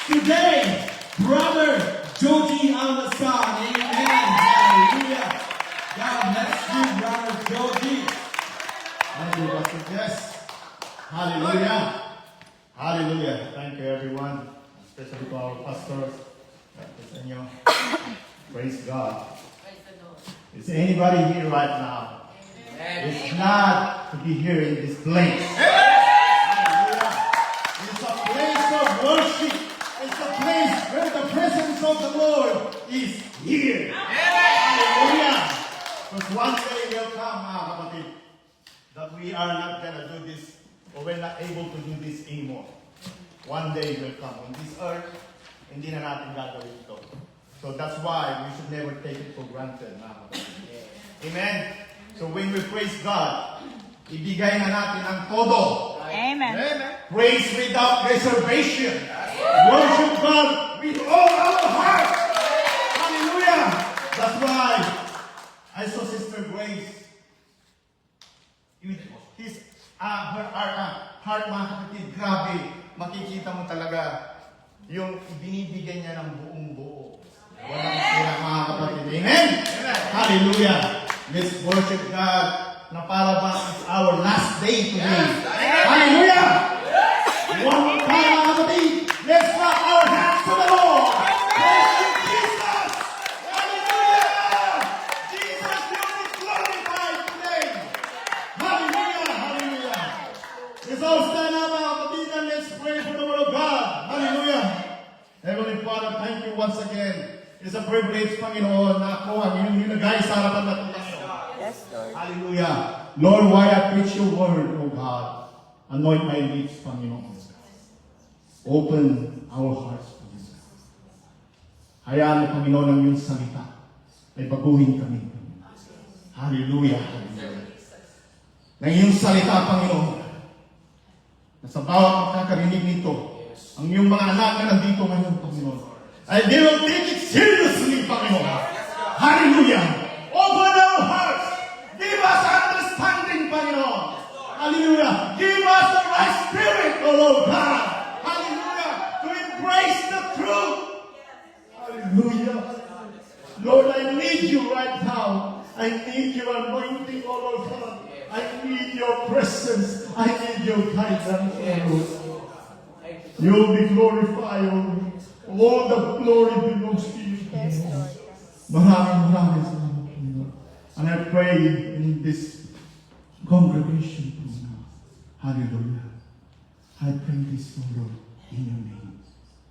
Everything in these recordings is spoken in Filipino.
today, Brother Joji Almasan. Amen. Hallelujah. God bless you, Brother Joji. Thank you, Pastor Jess. Hallelujah. Hallelujah. Thank you, everyone, especially to our pastors. Praise God. Is anybody here right now? It's glad to be here in this place. Hallelujah. It's a place of worship. It's a place where the presence of the Lord is here. Hallelujah. Because one day will come, mga kapatid, that we are not going to do this, or we're not able to do this anymore. One day will come. On this earth, hindi na natin gagawin ito. So that's why we should never take it for granted, mga kapatid. Amen? So when we praise God, ibigay na natin ang todo. Amen. Praise without reservation. Worship God with all our heart. Hallelujah. That's why I saw Sister Grace. Her heart, mga kapatid, grabe. Makikita mo talaga yung binibigyan niya ng buong buo. Walang sila, mga kapatid. Amen? Hallelujah. Let's worship God na para bang it's our last day today. Hallelujah! One more time, mga kapatid. Let's clap our hands to the Lord. Praise you, Jesus! Hallelujah! Jesus will be glorified today. Hallelujah! Hallelujah! Let's all stand up, mga kapatid, and let's pray for the word of God. Hallelujah! Heavenly Father, thank you once again. It's a privilege, Panginoon, na ako ang inyong nilagay sa harapan natin. Yes, Lord. Hallelujah. Lord, while I preach your word, O God, anoint my lips, Panginoon. Open our hearts to this. Hayaan mo, Panginoon, ang iyong salita ay baguhin kami. Hallelujah. Hallelujah. Na iyong salita, Panginoon, na sa bawat makakarinig nito, ang iyong mga anak na nandito ngayon, Panginoon, ay they will take it seriously, Panginoon. Hallelujah. Open our hearts. Give us understanding, Panginoon. Hallelujah. Give us the right spirit, O Lord God. Hallelujah. To embrace the truth. Hallelujah. Lord, I need you right now. I need your anointing, O Lord God. I need your presence. I need your guidance, O Lord. You'll be glorified, O Lord. All the glory belongs to you. Yes, Lord. Maraming salamat, Panginoon. And I pray in this congregation, Panginoon. Hallelujah. I pray this, O Lord, in your name,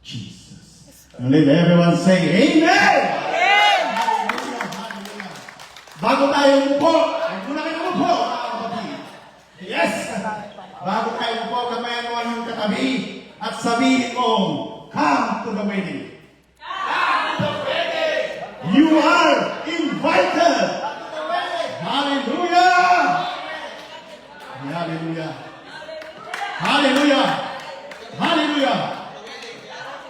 Jesus. And let everyone say, Amen! Hallelujah, hallelujah. Bago tayo umupo, ay muna kayo umupo, mga kapatid. Yes! Bago tayo umupo, kamayan mo ang katabi at sabihin mo, come to the wedding. Come to the wedding. You are invited. Hallelujah. Hallelujah. Hallelujah. Hallelujah.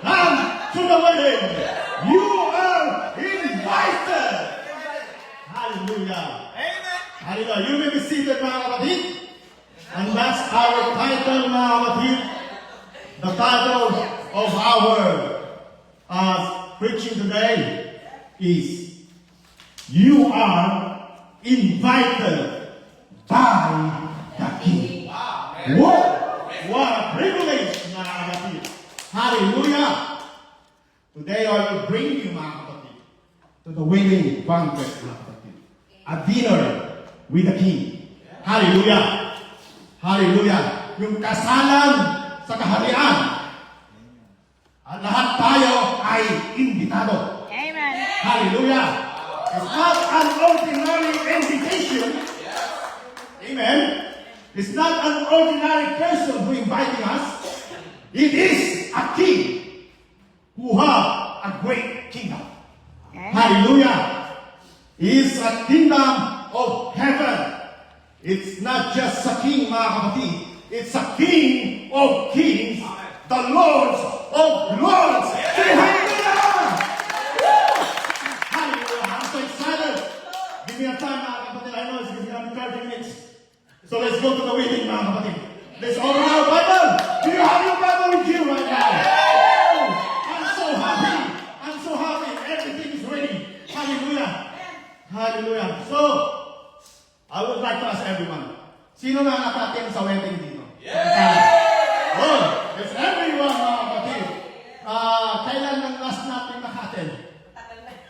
Come to the wedding. You are invited. Hallelujah. Hallelujah. You may be seated, mga kapatid. And that's our title, mga kapatid. The title of our preaching today is You Are Invited by the King. What a privilege, mga kapatid. Hallelujah. Today I will bring you, mga kapatid, to the wedding banquet, mga kapatid. A dinner with the King. Hallelujah. Hallelujah. Yung kasalan sa kaharian. At lahat tayo ay imbitado. Amen. Hallelujah. It's not an ordinary invitation. Amen. It's not an ordinary person who inviting us. It is a king who have a great kingdom. Amen. Hallelujah. It is a kingdom of heaven. It's not just a king, mga kapatid. It's a King of Kings, the Lord of Lords. Hallelujah! Hallelujah! I'm so excited. Give me a time, mga kapatid. I know it's going to be 30 minutes. So let's go to the wedding, mga kapatid. Let's open our Bible. Do you have your Bible with you right now? Sino na nakatin sa wedding dito? Yeah! Oh, it's everyone, mga kapatid. Kailan ang last natin nakatin?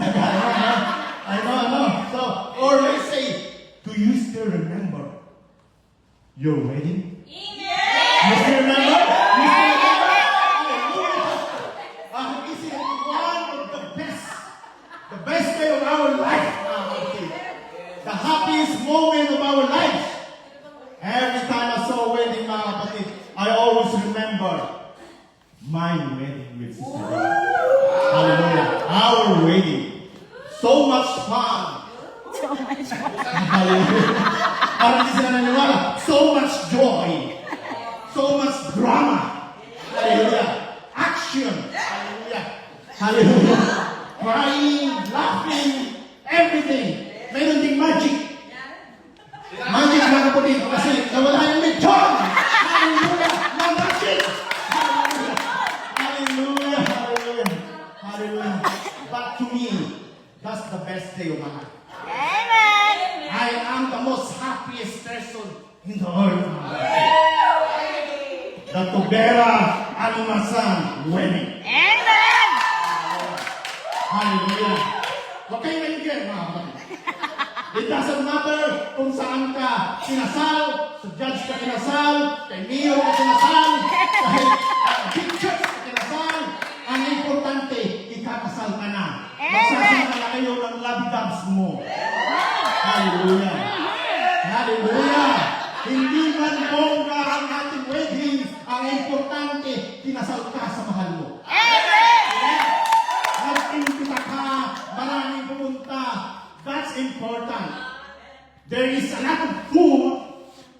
I know. So, or let's say, do you still remember your wedding? You still remember? You still remember? Hallelujah! Is it one of the best day of our life? The happiest moment of our lives. Every time I saw a wedding, mga kapatid, I always remember my wedding with Sister Rose. Hallelujah. Our wedding. So much fun. Hallelujah. Parang hindi sila naniwala. So much joy. So much drama. Hallelujah. Action. Hallelujah. Hallelujah. Crying, laughing, everything. Meron ding magic. Magic, mga kapatid, kasi nawala yung lechon. Hallelujah. Na magic. Hallelujah. Hallelujah. But to me, that's the best day of my life. Amen. I am the most happiest person in the world. The Tubera Anumasan wedding. Amen. Hallelujah. Huwag kayo mainggan, mga kapatid. It doesn't matter kung saan ka kinasal, sa judge ka kinasal, kay mayor ka kinasal, kahit big church ka kinasal, ang importante, ikakasal ka na. Magsasama na kayo ng labidabs mo. Hallelujah. Hallelujah. Hindi man bongga ang ating wedding, ang importante, kinasal ka sa mahal mo. Nag-imbita ka, maraming pumunta. That's important. There is a lot of food,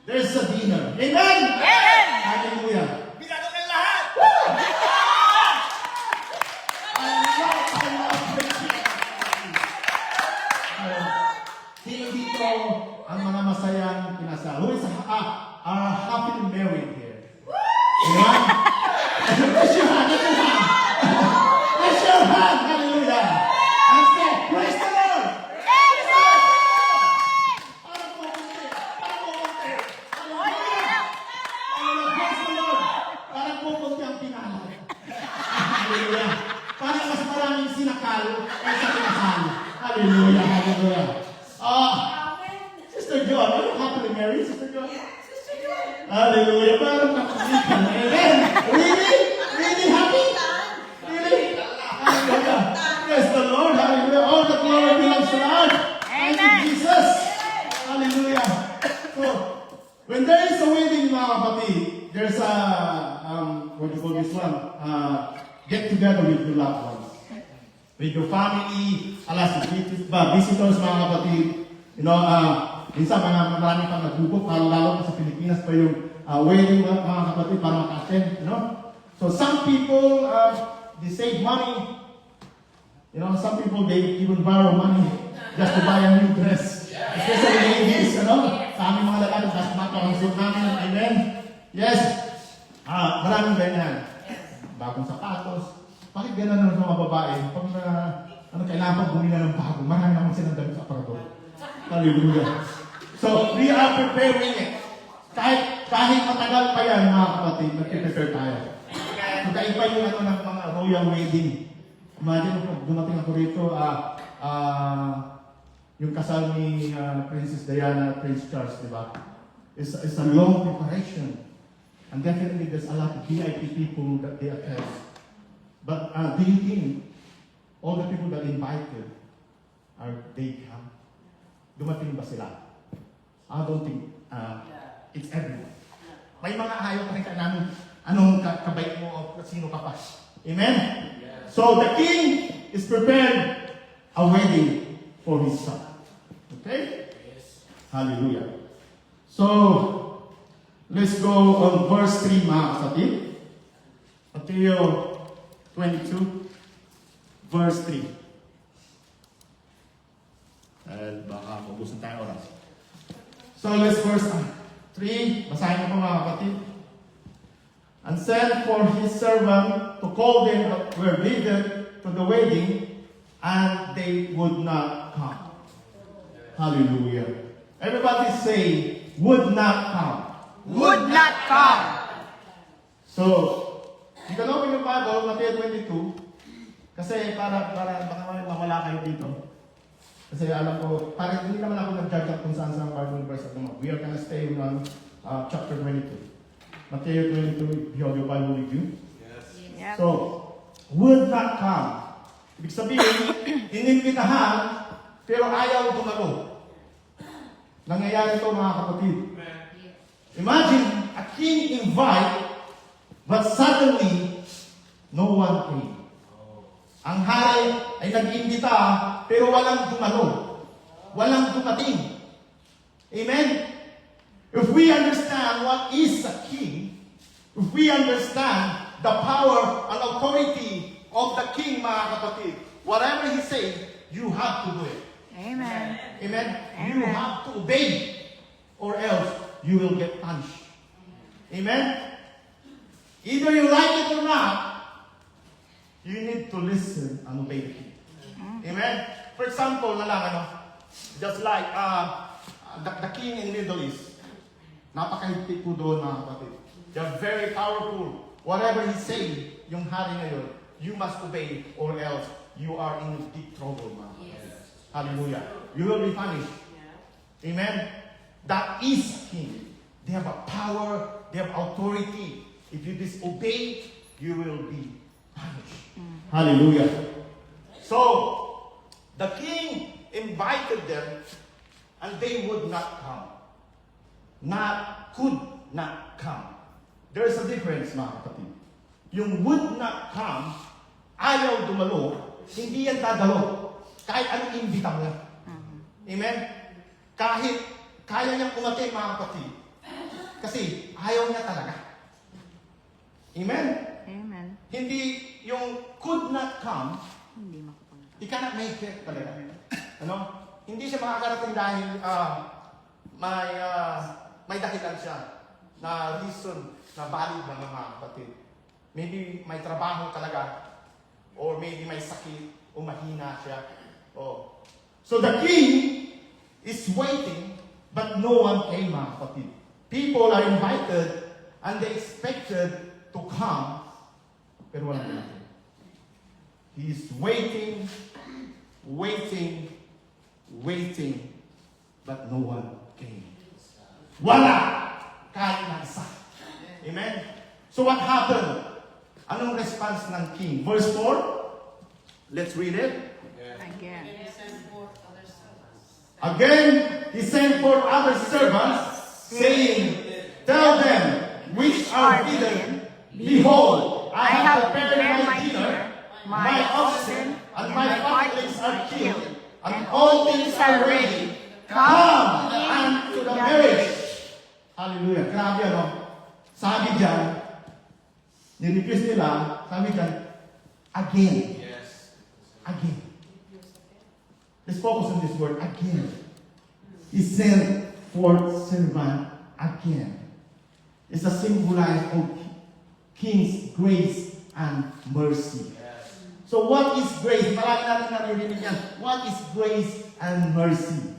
there's a dinner. Amen? Amen. Hallelujah. Binado kayo lahat! I love Sino dito ang mga masayang kinasal? Who is happily married here? Amen? Raise your hand, raise your hand. Raise your hand, hallelujah. And say, praise the Lord. Parang pumunti. Hallelujah. Praise the Lord. Parang pumunti ang pinala. Hallelujah. Parang mas maraming sinakal kaysa kinasal. Hallelujah. Sister John, are you happily married, Sister John? Hallelujah. Parang nakasikan. Amen. Really happy? Really? Hallelujah. Praise the Lord. Hallelujah. All the glory belongs to God. Thank you, Jesus. Hallelujah. So, when there is a wedding, mga kapatid, there's a, what do you call this one? Get together with your loved ones. With your family, visitors, mga kapatid. You know, minsan marami pang nagbubok, lalo pa sa Pilipinas pa yung wedding, mga kapatid, para maka-attend, you know. So some people, they save money. You know, some people, they even borrow money just to buy a new dress. Especially ladies, you know. Sa aming mga lalaki, that's not ang suit namin. Amen? Yes. Maraming ganyan. Bagong sapatos. Bakit gano'n naman sa mga babae? Pag kailangan pag bumili ng bago, marami naman silang damit sa aparador. Hallelujah. So, we are preparing it. Kahit matagal pa yan, mga kapatid, nag-prepare tayo. Magkaiba yung ng mga royal wedding. Imagine kung dumating ako rito, yung kasal ni Princess Diana, Prince Charles, di ba? It's a long preparation. And definitely there's a lot of VIP people that they attend. But do you think all the people that invited they come? Dumating ba sila? I don't think it's everyone. May mga ayaw pa rin ka namin anong kabait mo o sino ka pa. Amen? Yes. So the king is prepared a wedding for his son. Okay? Yes. Hallelujah. So, let's go on verse 3, mga kapatid. Matthew 22, verse 3. Baka mabusan tayo oras. So let's verse 3. Basahin ko mga kapatid. And sent for his servant to call them that were bidden to the wedding, and they would not come. Hallelujah. Everybody say, would not come. would not come. So, you can open your Bible, Matthew 22, kasi para baka mawala kayo dito. Kasi alam ko, parang hindi naman ako nag-judge kung saan sa Bible verse at naman. We are gonna stay on chapter 22. Matthew 22, you have your Bible with you? Yep. So, would not come. Ibig sabihin, inimbitahan, pero ayaw dumalo. Nangyayari ito mga kapatid. Imagine, a king invite, but suddenly, no one came. Ang hari ay nag-imbita, pero walang dumalo. Walang dumating. Amen? If we understand what is a king, if we understand the power and authority of the king, mga kapatid, whatever he says, you have to do it. Amen. Amen? You Amen. have to obey, or else you will get punished. Amen? Either you like it or not, you need to listen and obey the king. Amen? For example, na lang, just like the king in Middle East, napakahigpit po doon, mga kapatid. They're very powerful. Whatever he say, yung hari ngayon, you must obey or else you are in deep trouble, mga kapatid. Hallelujah. You will be punished. Amen? That is king. They have a power, they have authority. If you disobey, you will be punished. Hallelujah. So, the king invited them and they would not come. Could not come. There is a difference, mga kapatid. Yung would not come, ayaw dumalo, hindi yan dadalo. Kahit anong imbita mo. Amen? Kahit kaya niyang umatay, mga kapatid. Kasi ayaw niya talaga. Amen? Amen. Hindi yung could not come, Hindi makapunta. he cannot make it talaga. Ano? Hindi siya makakarating dahil may dahilan siya na reason na valid ng mga kapatid. Maybe may trabaho talaga or maybe may sakit o mahina siya. Oh. So the king is waiting but no one came, mga kapatid. People are invited and they expected to come pero walang dumating. He is waiting, but no one came. Wala! Kahit na isa. Amen? So what happened? Anong response ng king? Verse 4. Let's read it. Again. Again, he sent forth other servants, saying, Tell them which are bidden, Behold, I have prepared my dinner, my oxen and my fatlings are killed, and all things are ready. Come unto the marriage. Hallelujah. Grabe ano. Sabi dyan, nirequest nila, sabi dyan, again. Again. Let's focus on this word, again. He sent forth servant again. It's a symbolize of King's grace and mercy. So what is grace? Marami natin naririnig yan. What is grace and mercy?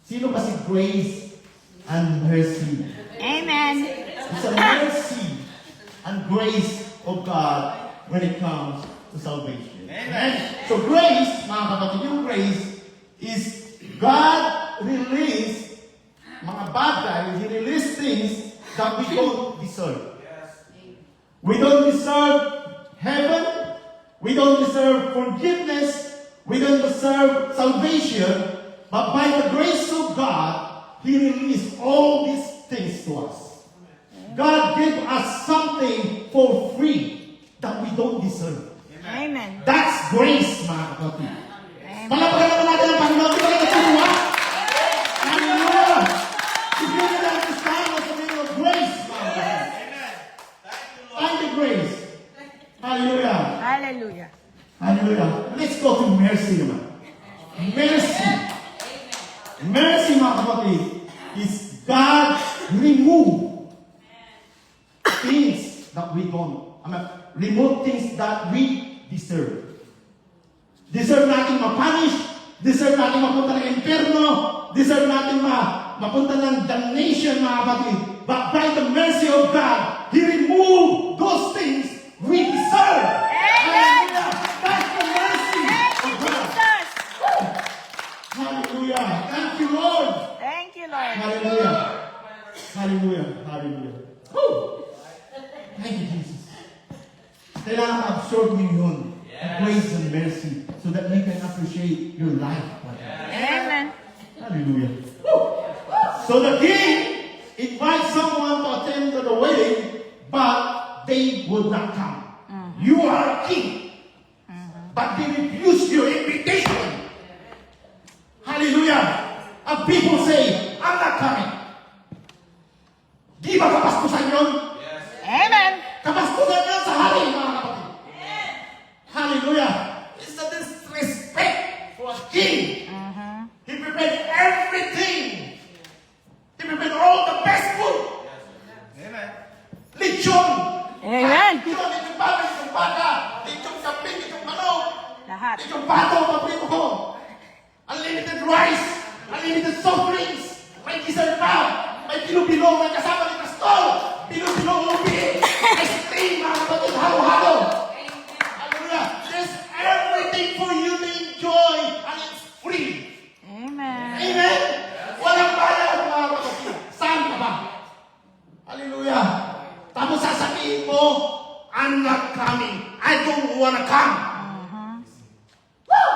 Sino ba si grace and mercy? Amen. It's a mercy and grace of God when it comes to salvation. Amen. So grace, mga kapatid, yung grace is God release mga bagay, He release things that we don't deserve. We don't deserve heaven. We don't deserve forgiveness. We don't deserve salvation. But by the grace of God, He released all these things to us. God gave us something for free that we don't deserve. Amen. That's grace, mga kapatid. Amen. Palapagan naman natin ang Panginoon. Di ba natutuwa? Hallelujah! If you can understand what's the meaning of grace, mga kapatid. Find the grace. Hallelujah. Hallelujah. Hallelujah. Let's go to mercy naman. Mercy. Mercy, mga kapatid, is God remove things that we don't. Remove things that we deserve. Deserve natin ma-punish. Deserve natin mapunta ng impyerno. Deserve natin mapunta ng damnation, mga kapatid. but by the mercy of God, He removed those things we deserve. Amen. Hallelujah. That's the mercy Thank you, of God. Jesus. Hallelujah. Thank you, Lord. Thank you, Lord. Hallelujah. Hallelujah. Hallelujah. Woo! Thank you, Jesus. Kailangan ma-absorb niyo yun. Grace and mercy so that you can appreciate your life. Amen. Hallelujah. Woo! So the king invites someone to attend to the wedding, but they would not come. You are a king, but they refuse your invitation. Hallelujah. And people say, I'm not coming. Di ba kapastusan yun? Amen. Kapastusan yun sa hari, mga kapatid. Hallelujah. It's a disrespect for a king. He prepared everything. He prepared all the best food. Amen. Lechon. Amen. Lechon, lechon baka, lechon baka, lechon kambing, lechon manok, Lahat. lechon pato, paborito ko. Unlimited rice, unlimited soft drinks, may dessert pa, may pilo-pilo, may kasama ni Pastor, pilo-pilo, ubi, ice cream, mga kapatid, halo-halo. Hallelujah. There's everything for you to enjoy, and it's free. Amen. Amen? Walang bayad, mga kapatid. Saan ka ba? Hallelujah. Tapos sasabihin mo, I'm not coming. I don't wanna come. Woo!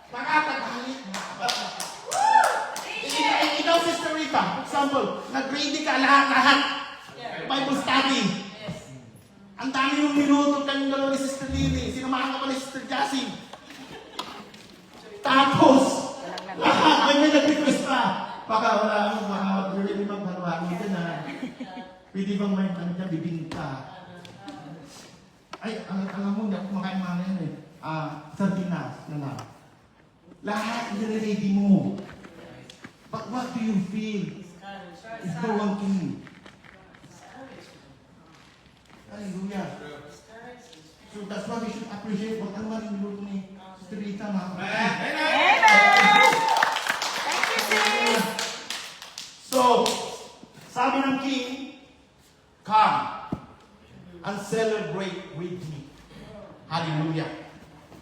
Nakakagalit, mga kapatid. Ikaw, Sister Rita, for example, nag-ready ka lahat-lahat. Bible study. Ang dami yung minuto kayong dalawa ni Sister Lily. Sinamahan ka pa ni Sister Jassy. Tapos, lahat, may nag-request pa. Baka wala mo, baka really magharwaan mo na. Pwede bang may ano dyan, bibingka? Ay, alam mo, hindi ako kumakain mga yan eh. Sardinas na lang. Lahat nire-ready mo. But what do you feel? It's no one king. Hallelujah. So that's why we should appreciate what ang maring niluto ni Sister Rita, mga kapatid. Amen. Thank you, sis. So, sabi ng king, come and celebrate with me. Hallelujah.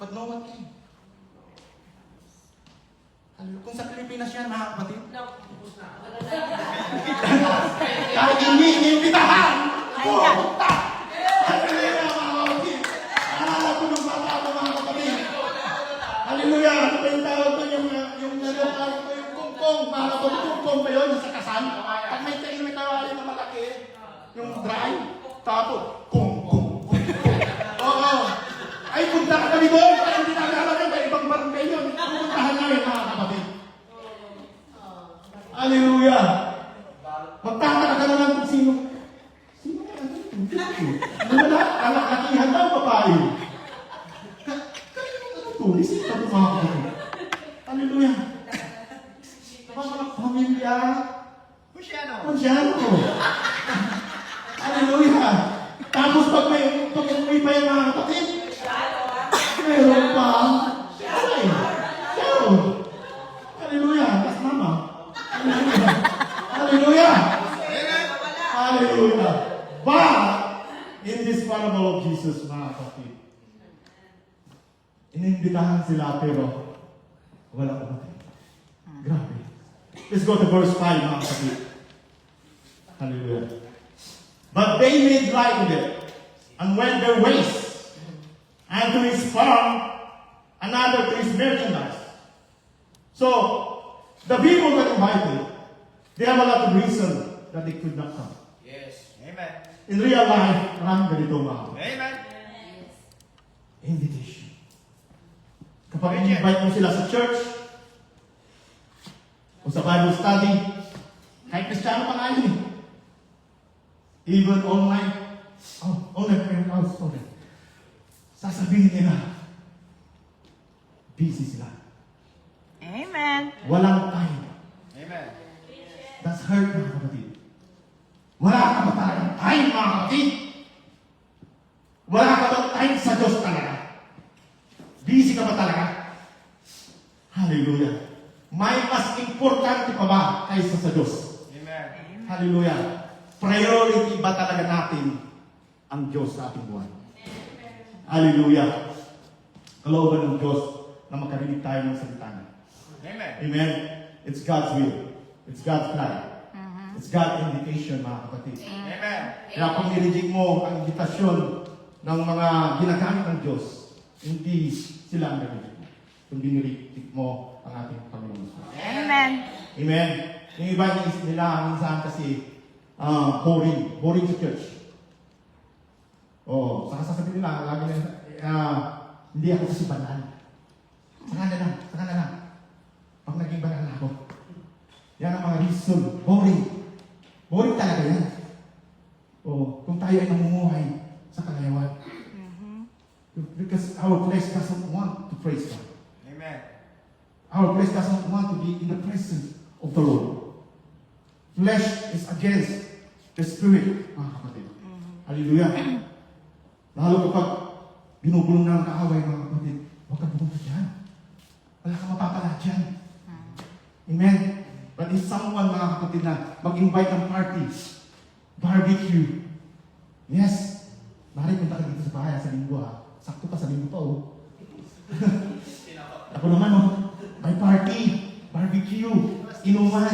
But no one came. Hallelujah. Kung sa Pilipinas yan, mga kapatid. Kahit hindi inimbitahan, pupunta. Hallelujah, mga kapatid. Naalala ko ng bata ako, mga kapatid. Hallelujah. Ano ba yung tawag ko? Yung kungkong. Mga kapatid, kungkong ba yun? Sa kasal. Pag may kawali na malaki, yung dry, tapos, kungkong. Oo. Ay, punta ka kami doon. Parang hindi namin alam yun. May ibang barangay yun. Pupuntahan namin, mga kapatid. Hallelujah. Magtataka ka naman kung sino. Sino yan? Ano na? Anak-akihan daw, babae. Kanino ano to? Isip ka ito, mga kapatid. Hallelujah. Mga pamilya. Konsyano. Hallelujah. Tapos pag may pa yung mga kapatid, meron pa. Ay, siyaw. Hallelujah. That's mama. Hallelujah. Hallelujah. Hallelujah. But, in this parable of Jesus, mga kapatid, inimbitahan sila pero wala umatay. Grabe. Let's go to verse 5, mga kapatid. Hallelujah. But they made light of it and went their ways, and to his farm, another to his merchandise. So, the people that invited, they have a lot of reason that they could not come. Yes. Amen. In real life, maraming ganito mga Amen. invitation. Kapag invite mo sila sa church, o sa Bible study, kahit Kristiyano pa nga yun eh. Even online, online prayer house, online. Sasabihin nila, busy sila. Amen. Walang time. Amen. That's hurt, mga kapatid. Wala ka ba talagang time, mga kapatid? Wala ka ba time sa Diyos talaga? Busy ka ba talaga? Hallelujah. May mas importante pa ba kaysa sa Diyos? Amen. Hallelujah. Priority ba talaga natin ang Diyos sa ating buhay? Hallelujah. Kalooban ng Diyos na makarinig tayo ng salita niya. Amen. Amen. It's God's will. It's God's plan. It's God's invitation, mga kapatid. Amen. Kaya kung nireject mo ang invitasyon ng mga ginagamit ng Diyos, hindi sila ang nireject mo. Kundi nireject mo ang ating Panginoon. Amen. Amen. Yung iba niisip nila, minsan kasi boring sa church. Saka sasabihin nila, lagi nila, hindi ako kasi banal. Saka na lang. Pag naging banal na ako. Yan ang mga reason. Boring. Boring talaga yan. Kung tayo ay namumuhay sa kalayawan. Because our flesh doesn't want to praise God. Amen. Our flesh doesn't want to be in the presence of the Lord. Flesh is against the Spirit, mga kapatid. Hallelujah. Lalo kapag binubulong na ang kaaway, mga kapatid, huwag kang pumunta dyan. Wala kang mapapala dyan. Amen. But if someone, mga kapatid, na mag-invite ng party, barbecue, yes, maaari punta ka dito sa bahay sa linggo, ha. Sakto pa sa linggo pa, Ako naman, may party, barbecue, inuman,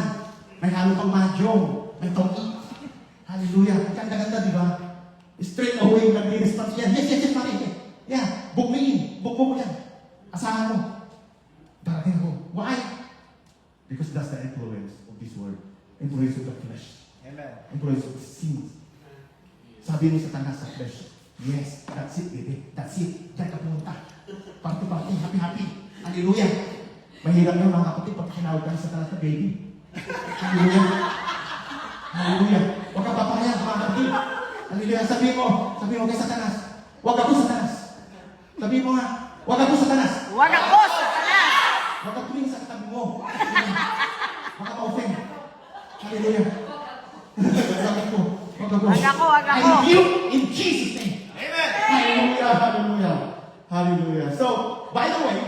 may halo pang mahjong, may tongki. Hallelujah. Ganda-ganda, di ba? Straight away, nag-response yan. Yes, pare. Yeah, book me in. Book mo yan. Asahan mo. Darating ako. Why? Because that's the influence of this world. Influence of the flesh. Amen. Influence of the sins. Sabi ni Satanas sa flesh, yes, that's it, baby. That's it. Diyan ka pumunta. Party, happy. Hallelujah. Mahirap na mga kapatid pag kinawag ka ni Satanas na baby. Hallelujah. Huwag ka papayag, mga kapatid. Hallelujah. Sabi mo kay Satanas, huwag ako Satanas. Sabi mo nga, huwag ako Satanas. Huwag ako, Satanas. Huwag ka tuwing sa katabi mo. Huwag ka ma-offend. Hallelujah. Sabi ko, huwag ako. Huwag ako. I rebuke in Jesus' name. Amen. Hallelujah. So, by the way,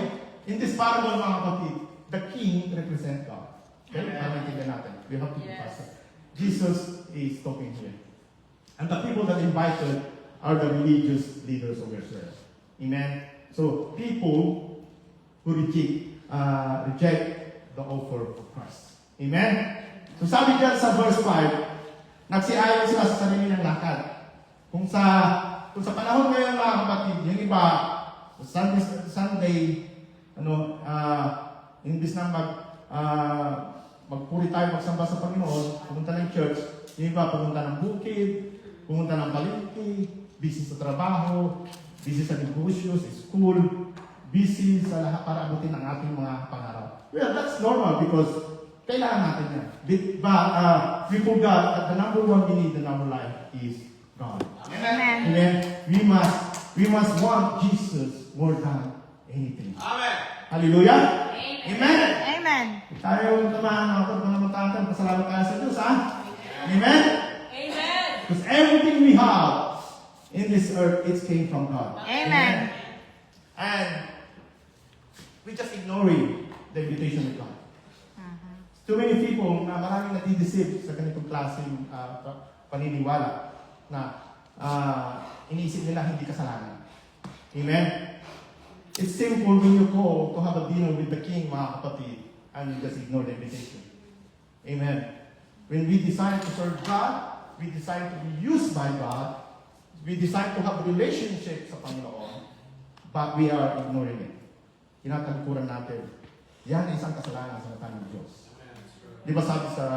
in this parable, mga kapatid, the king represents God. Okay? Para maintindihan natin. We have to be faster. Jesus is talking here. And the people that invited are the religious leaders of Israel. Amen? So, people who reject the offer of Christ. Amen? So, sabi dyan sa verse 5, nagsiayon sila sa sarili ng lakad. Kung sa panahon ngayon, mga kapatid, yung iba, Sunday, imbis na magpuri tayo, magsamba sa Panginoon, pumunta ng church, yung iba pumunta ng bukid, pumunta ng palengke, busy sa trabaho, busy sa negosyo, sa school, busy sa lahat para abutin ang ating mga pangarap. Well, that's normal because kailangan natin yan. But we forgot that the number one we need in our life is God. Amen. Amen. We must want Jesus more than anything. Amen. Hallelujah. Amen. Amen. Tayo tamahan ako naman tayo. Pasalamat tayo sa Diyos, ha? Amen. Amen. Because everything we have in this earth, it came from God. Amen. And we just ignoring the invitation of God. Too many people na maraming nadideceive sa ganitong klaseng paniniwala na iniisip nila hindi kasalanan. Amen? It's simple when you go to have a dinner with the king, mga kapatid, and you just ignore the invitation. Amen? When we decide to serve God, we decide to be used by God, we decide to have a relationship sa Panginoon, but we are ignoring it. Tinatalikuran natin. Yan ay isang kasalanan sa mata ng Diyos. Di ba sabi sa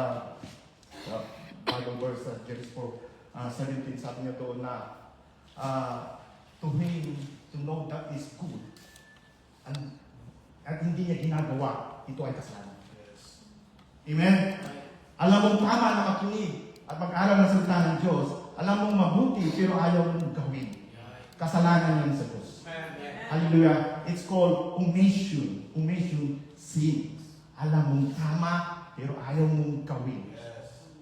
Bible verse sa Genesis 4:17, sabi niya doon na to him to know that is good at hindi niya ginagawa, ito ay kasalanan. Amen? Alam mong tama na makinig at mag-aral ng salita ng Diyos, alam mong mabuti pero ayaw mong gawin. Kasalanan yan sa Diyos. Hallelujah. It's called omission. Omission sin. Alam mong tama pero ayaw mong gawin.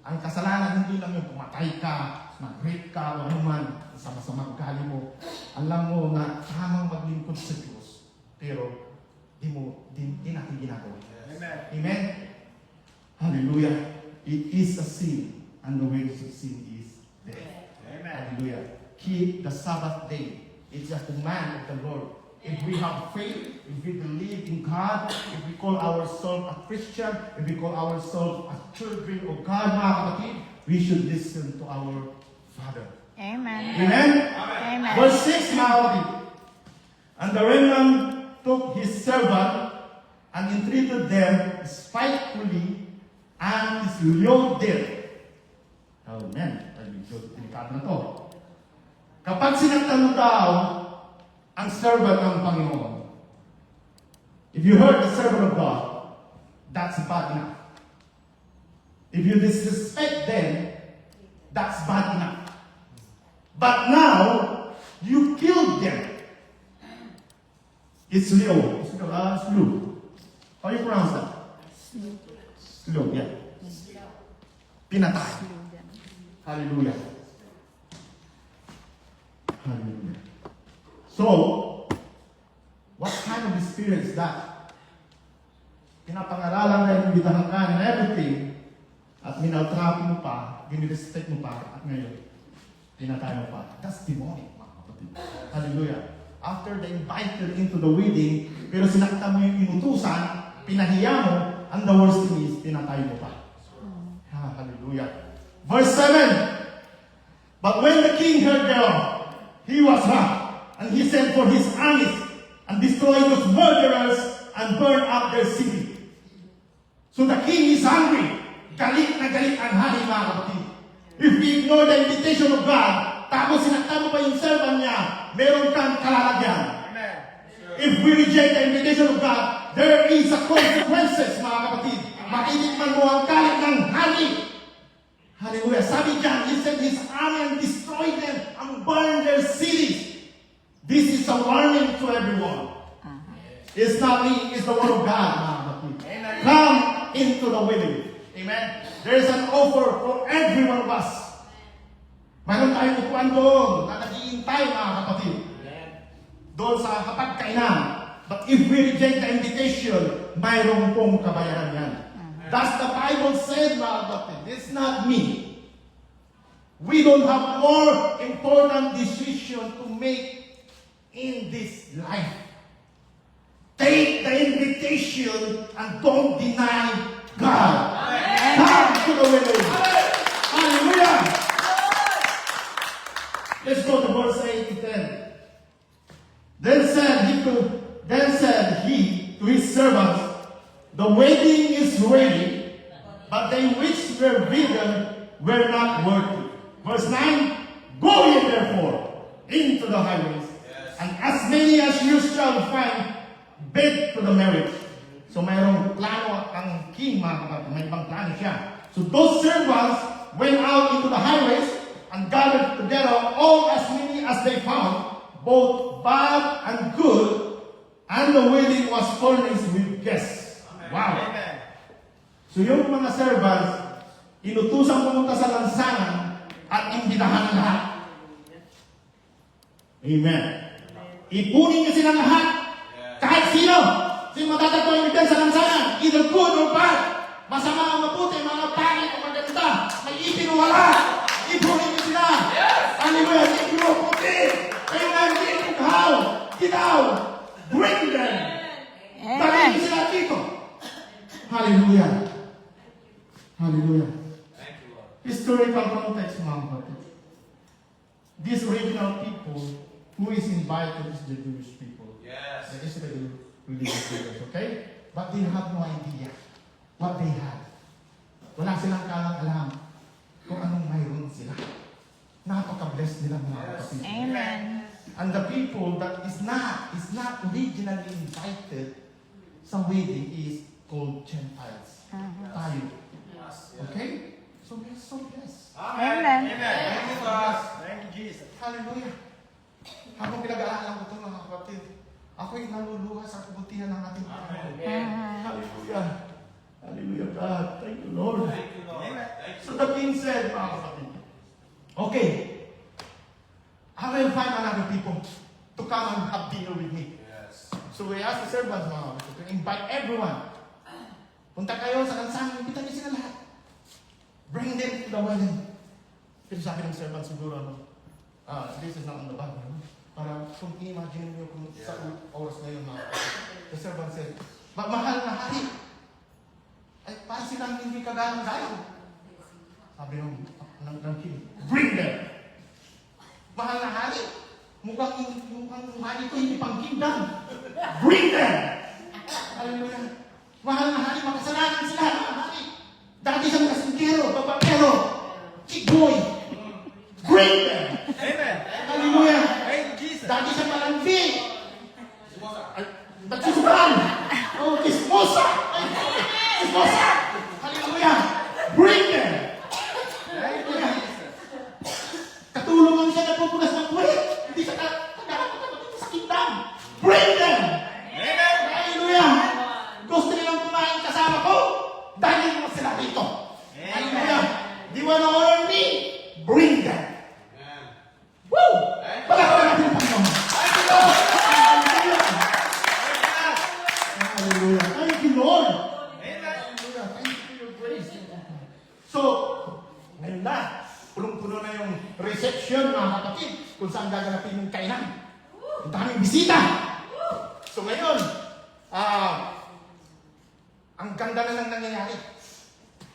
Ang kasalanan hindi lang yung pumatay ka, mag-rape ka, o anuman, sama-sama ugali mo. Alam mo na tamang maglingkod sa Diyos, pero di natin ginagawa. Amen. Amen? Hallelujah. It is a sin and the wages of sin is death. Amen. Hallelujah. Keep the Sabbath day. It's a command of the Lord. If we have faith, if we believe in God, if we call ourselves a Christian, if we call ourselves a children of God, mga kapatid, we should listen to our Father. Amen. Amen? Amen. Verse 6, mga kapatid. And the remnant took his servant and entreated them spitefully and slew them. Amen. Ay, medyo delikado na to. Kapag sinaktan mo daw ang servant ng Panginoon, if you hurt the servant of God, that's bad enough. If you disrespect them, that's bad enough. But now, you killed them. It's slew. Slew. How you pronounce that? Slew, yeah. Pinatay. Hallelujah. Hallelujah. So, what kind of spirit is that? Pinapangaralan na yung bitahan ka and everything, at minaltrato mo pa, ginirespect mo pa, at ngayon, pinatay mo pa. That's demonic, mga kapatid. Hallelujah. After they invited into the wedding, pero sinakta mo yung inutusan, pinahiya mo, and the worst thing is, pinatay mo pa. Hallelujah. Verse 7. But when the king heard thereof, he was wroth, and he sent for his armies, and destroyed those murderers, and burned up their city. So the king is hungry. Galit na galit ang hari, mga kapatid. If we ignore the invitation of God, tapos sinaktan mo pa yung servant niya, meron kang kalalagyan. Amen. If we reject the invitation of God, there is a consequences, mga kapatid. Makinikman mo ang galit ng hari. Hallelujah. Sabi dyan, he sent his army and destroyed them and burned their cities. This is a warning to everyone. It's not me, it's the word of God, mga kapatid. Amen. Come into the wedding. Amen. There is an offer for every one of us. Mayroon tayong upuan doon na nag-iintay, mga kapatid. Doon sa hapagkainan. But if we reject the invitation, mayroon pong kabayaran yan. That's the Bible said, mga kapatid. It's not me. We don't have more important decision to make in this life. Take the invitation and don't deny God. Come to the wedding. Hallelujah. Let's go to verse 8 to 10. Then said he to his servants, the wedding is ready, but they which were bidden were not worthy. Verse 9, go ye therefore into the highways, and as many as you shall find, bid to the marriage. So mayroong plano ang king, mga kapatid. May ibang plano siya. So those servants went out into the highways and gathered together all as many as they found, both bad and good, and the wedding was furnished with guests. Wow. Amen. So yung mga servants, inutusan pumunta sa lansangan at imbitahan ng lahat. Amen. Ipunin niyo silang lahat. Kahit sino. Sino matatagpuan niyo dyan sa lansangan. Either good or bad. Masama o mabuti, mga pangit o maganda. May ipin o wala. Ipunin niyo sila. Hallelujah. Negro, puti. Amen. How? Get out. Bring them. Dalhin niyo sila dito. Hallelujah. Hallelujah. Thank you, Lord. Historical context, mga kapatid. These original people who is invited is the Jewish people. Yes. The Israel religious leaders, okay? But they have no idea what they had. Wala silang kalang-alam kung anong mayroon sila. Napaka-blessed nila, mga kapatid. Amen. And the people that is not originally invited sa wedding is called Gentiles. Tayo. Okay? So we are so blessed. Amen. Amen. Thank you, God. Thank you, Jesus. Hallelujah. Habang pinag-aaral ko ito, mga kapatid, ako'y naluluha sa kabutihan ng ating Panginoon. Hallelujah. Hallelujah, God. Thank you, Lord. Thank you, Lord. Amen. Thank you. So that being said, mga kapatid, okay, I will find another people to come and have dinner with me. Yes. So we ask the servants, mga kapatid, to invite everyone. Punta kayo sa lansangan, imbita niyo sila lahat. Bring them to the wedding. Pero sabi ng servant siguro, this is not on the Bible. Para kung i-imagine nyo kung sa oras na yun, the servant said, mahal na hari, ay parang silang hindi kagalang-galang. Sabi ng king, bring them! Mahal na hari, mukhang hari ko hindi pang kingdom. Bring them! Hallelujah. Mahal na hari, makasalanan sila, mga hari. Dati siyang kasingkero, babakero, chickboy. Bring them! Amen. Hallelujah. Thank you, Jesus. Dati siyang malampi. Nagsusuran. Oh, kismosa. Kismosa. Hallelujah. Bring them. Hallelujah. Katulungan siya nagpupunas ng puwit. Hindi siya kagarapan sa kingdom. Bring them. Amen. Hallelujah. Gusto nilang kumain kasama ko. Dahil mo sila dito. Hallelujah. They wanna honor me. Bring them. Woo! Palakpakan natin ang Panginoon. Hallelujah. Thank you, Lord. Hallelujah. Thank you for your grace. So, ngayon na, punong-puno na yung reception, mga kapatid, kung saan gaganapin yung kainan. Ang daming bisita. So ngayon, ang ganda na lang nangyayari.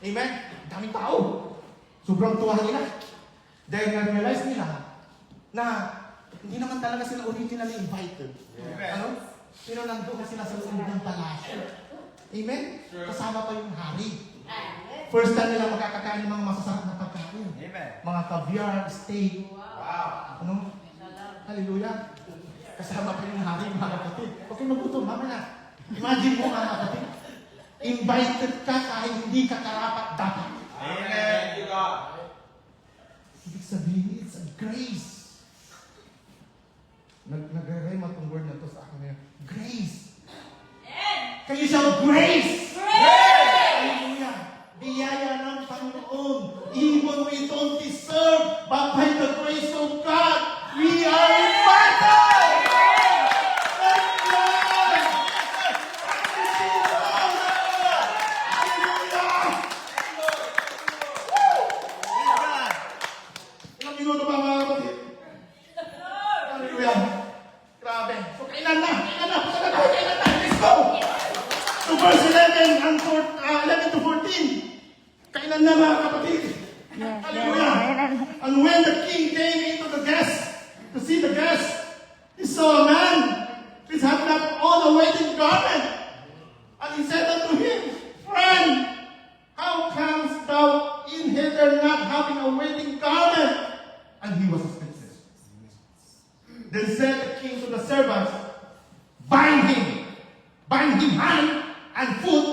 Amen? Ang daming tao. Sobrang tuwa nila. Dahil na-realize nila na hindi naman talaga sila originally invited. Amen. Ano? Pero nandun na sila sa loob ng palasyo. Amen? Kasama pa yung hari. First time nila makakakain ng mga masasarap na pagkain. Amen. Mga caviar, steak. Wow. Ano? Hallelujah. Kasama pa yung hari, mga kapatid. Okay, magutom, mamaya. Imagine mo, mga kapatid. Invited ka kahit hindi ka karapat dapat. Amen. Thank you, God. Ibig sabihin, it's a grace. Nag-rema tong word na to sa akin ngayon. Grace. Can you shout grace? Hallelujah. Biyaya ng Panginoon. Even we don't deserve, but by the grace of God, we are invited. Thank you, Lord. Thank you, Jesus. Hallelujah. Ilang minuto ba, mga kapatid? Hallelujah. Grabe. So, kailan na? Punta na tayo, kailan na? Let's go! So, verse 11 and 11 to 14. Kailan na, mga kapatid? Hallelujah. And when the king came into the guest, to see the guest, he saw a man which had not on a wedding garment. And he said unto him, Friend, how camest thou in hither not having a wedding garment? And he was speechless. Then said the king to the servants, Bind him hand and foot,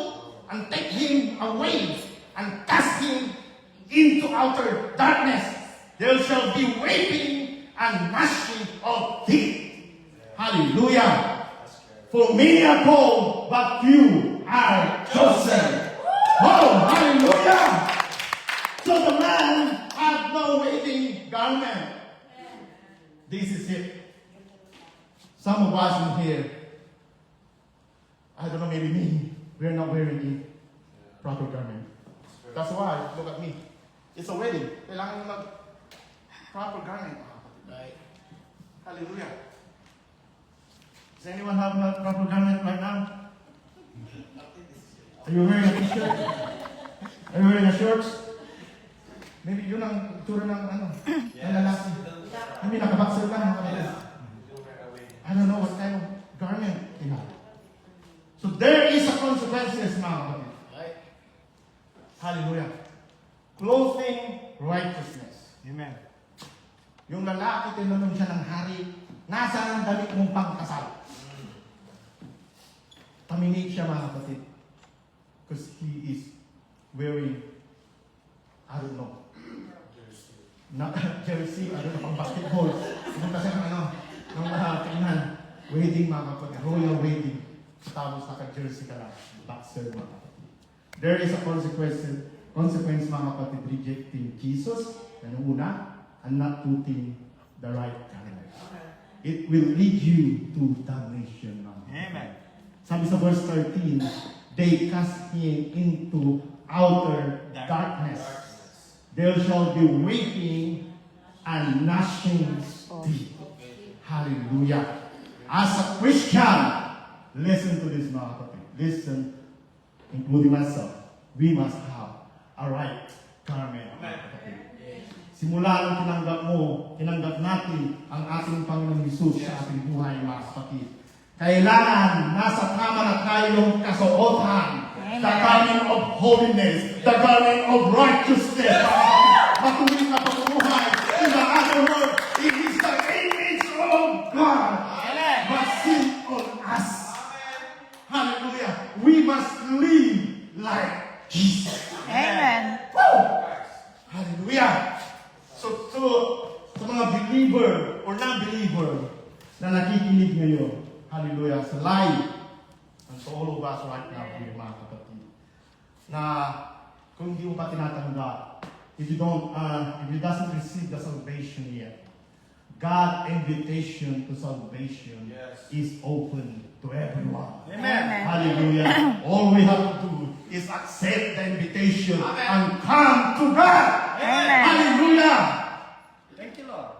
and take him away, and cast him into outer darkness. There shall be weeping and gnashing of teeth. Hallelujah. For many are called, but few are chosen. Oh, hallelujah. So the man had no wedding garment. This is it. Some of us in here, I don't know, maybe me, we're not wearing a proper garment. That's why, look at me. It's a wedding. Kailangan mo proper garment. Right? Hallelujah. Does anyone have a proper garment right now? Are you wearing a t-shirt? Are you wearing a shirt? Maybe yun ang tura ng ng lalaki. Maybe nakaboxer lang. I don't know what kind of garment you have. So there is a consequences, mga kapatid. Right? Hallelujah. Clothing righteousness. Amen. Yung lalaki, tinanong siya ng hari, nasaan ang damit mong pangkasal? Terminate siya, mga kapatid. Because he is wearing, I don't know, jersey, I don't know, pang basketball. Pumunta siya ng ng kainan. Wedding, mga kapatid. Royal wedding. Tapos naka-jersey ka lang. Boxer, mga kapatid. There is a consequence, mga kapatid, rejecting Jesus, and una, and not putting the right garment. It will lead you to damnation, mga kapatid. Amen. Sabi sa verse 13, they cast him into outer darkness. there shall be weeping and gnashing teeth. Hallelujah. As a Christian, listen to this mga kapatid. Listen, including myself. We must have a right garment. Mga kapatid. Simula nung tinanggap natin ang ating Panginoong Hesus sa ating buhay mga kapatid. Kailangan nasa tama na tayong kasuotan. The garment of holiness, the garment of righteousness. Matuwid na pamumuhay. In the other word, it is the image of God. But sin on us. Hallelujah. We must live like Jesus. Amen. Woo! Hallelujah. So, sa mga believer or non-believer na nakikinig ngayon, hallelujah, sa live, and to all of us right now here, mga kapatid, na kung hindi mo pa tinatanggap, if you doesn't receive the salvation yet, God's invitation to salvation is open to everyone. Amen. Hallelujah. All we have to do is accept the invitation and come to God. Amen. Hallelujah. Thank you, Lord.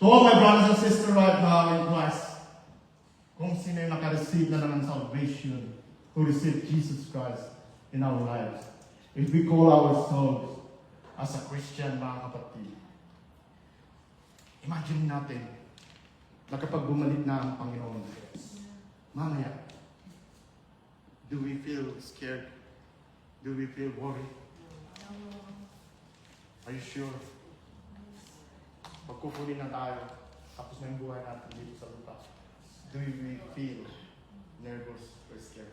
To all my brothers and sisters right now in Christ, kung sino yung naka-receive na ng salvation, who receive Jesus Christ in our lives, if we call ourselves as a Christian, mga kapatid, imagine natin na kapag bumalik na ang Panginoon, mamaya, do we feel scared? Do we feel worried? Are you sure? Pagkukunin na tayo, tapos na yung buhay natin dito sa lupa, do we feel nervous or scared?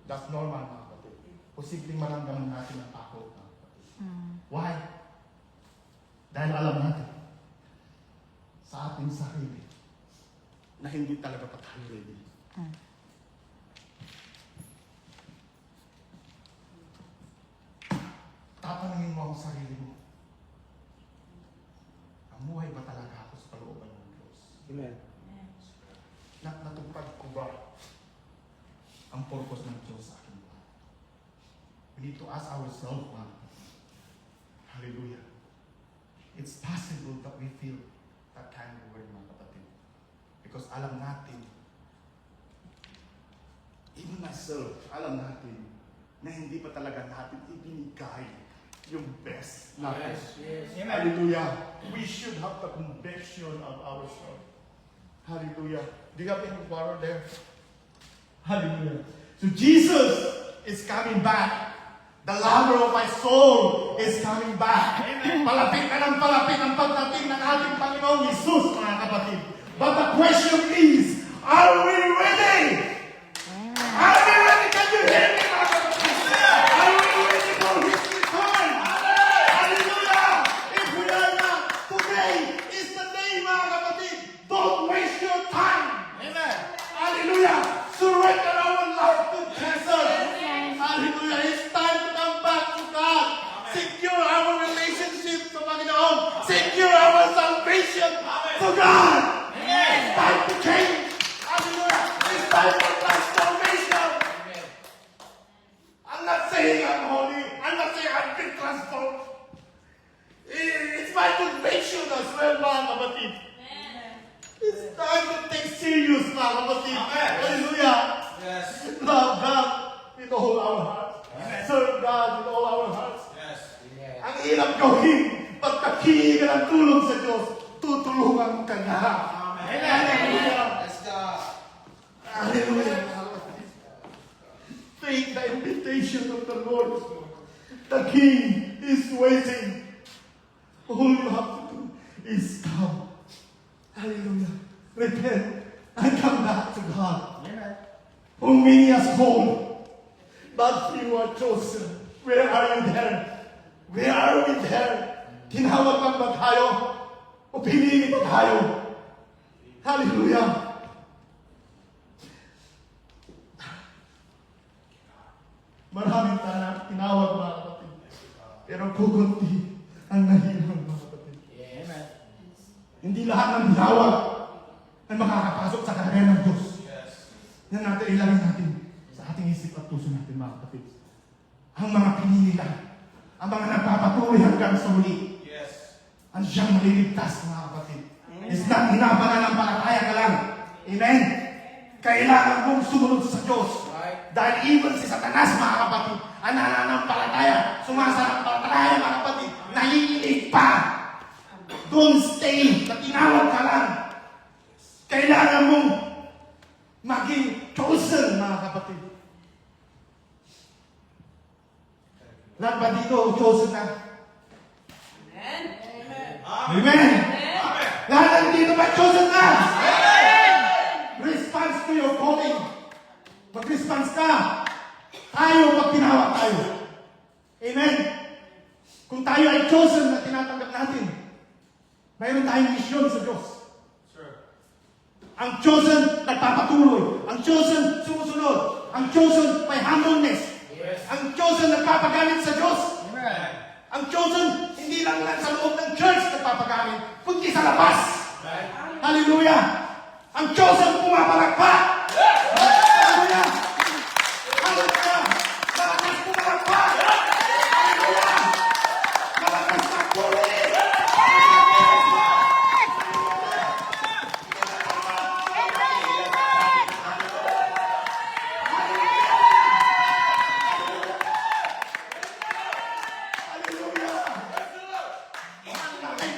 That's normal, mga kapatid. Posibleng maramdaman natin ang takot, mga kapatid. Why? Dahil alam natin, sa ating sarili, na hindi talaga pa tayo ready. Tatanungin mo ang sarili mo, namuhay ba talaga ako sa kalooban ng Diyos? Amen. Natupad ko ba ang purpose ng Diyos sa akin buhay? We need to ask ourselves, hallelujah. It's possible that we feel that kind of word, mga kapatid. Because alam natin, even myself, alam natin na hindi pa talaga natin ibinigay yung best natin. Amen. Hallelujah. We should have the conviction of ourselves. Hallelujah. Do you have any water there? Hallelujah. So Jesus is coming back. The lover of my soul is coming back. Amen. Palapit na ng palapit ang pagdating ng ating Panginoong Hesus, mga kapatid. But the question is, are we ready? Are we ready? Can you hear me, mga kapatid? Are we ready for His return? Hallelujah. If we are not, today is the day, mga kapatid. Don't waste your time. Amen. Hallelujah. Surrender our life to Jesus. Hallelujah. It's time to come back to God. Secure our relationship to Panginoon. Secure our salvation to God. It's time to change. Hallelujah. It's time for transformation. I'm not saying I'm holy. I'm not saying I've been transformed. It's my conviction as well, mga kapatid. It's time to take serious, mga kapatid. Hallelujah. Yes. Love God with all our hearts. Serve God with all our hearts. Yes. Ang hirap gawin, pagkakihingi ka ng tulong sa Diyos, tutulungan ka niya. Amen. Hallelujah. Let's go. Hallelujah. Take the invitation of the Lord. The King is waiting. All you have to do is come. Hallelujah. Repent and come back to God. Amen. Whom many has called, but few are chosen. Where are you there? Where are we there? Tinawag lang ba tayo? O pinili ba tayo? Hallelujah. Maraming tinawag, mga kapatid. Pero kukunti ang nahirang, mga kapatid. Amen. Hindi lahat ng tinawag ay makakapasok sa karera ng Diyos. Yes. Yan natin, ilagay natin sa ating isip at puso natin, mga kapatid. Ang mga pinili lang, ang mga nagpapatuloy hanggang sa huli. Yes. Ang siyang maliligtas, mga kapatid. Is not hinapananampalataya ka lang. Amen? Kailangan mong sumunod sa Diyos. Right. Dahil even si Satanas, mga kapatid, ang nananampalataya, sumasalampalataya, mga kapatid, nanginginig pa. Don't stay, natinawag ka lang. Kailangan mong maging chosen, mga kapatid. Lahat ba dito chosen na? Amen. Amen! Lahat ng dito ba chosen na? Response to your calling. Mag-response ka. Tayo, pag tinawag tayo. Amen? Kung tayo ay chosen na tinatanggap natin, mayroon tayong misyon sa Diyos. Sure. Ang chosen, nagpapatuloy. Ang chosen, sumusunod. Ang chosen, may humbleness. Yes. Ang chosen, nagpapagamit sa Diyos. Amen. Ang chosen, hindi lang sa loob ng church nagpapagamit, kundi sa labas. Right. Hallelujah! Ang chosen, pumapalagpak. Hallelujah! Hallelujah! Malakas pumapalagpak. Hallelujah! Malakas na puli.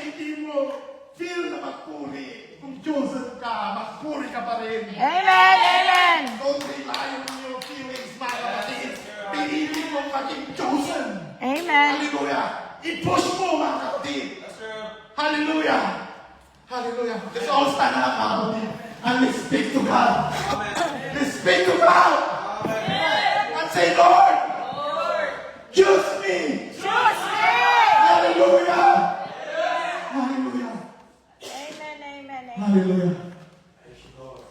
Hindi mo feel na magpuri. Kung chosen ka, magpuri ka pa rin. Amen. Amen. Don't rely on your feelings, mga kapatid. Pinili mo maging chosen. Amen. Hallelujah. I-push mo, mga kapatid. That's true. Hallelujah. Hallelujah. Let's all stand up, mga kapatid. And let's speak to God. Let's speak to God. And say, Lord, choose me. Choose me. Hallelujah. Hallelujah. Amen. Amen. Amen. Hallelujah. Hallelujah, Lord.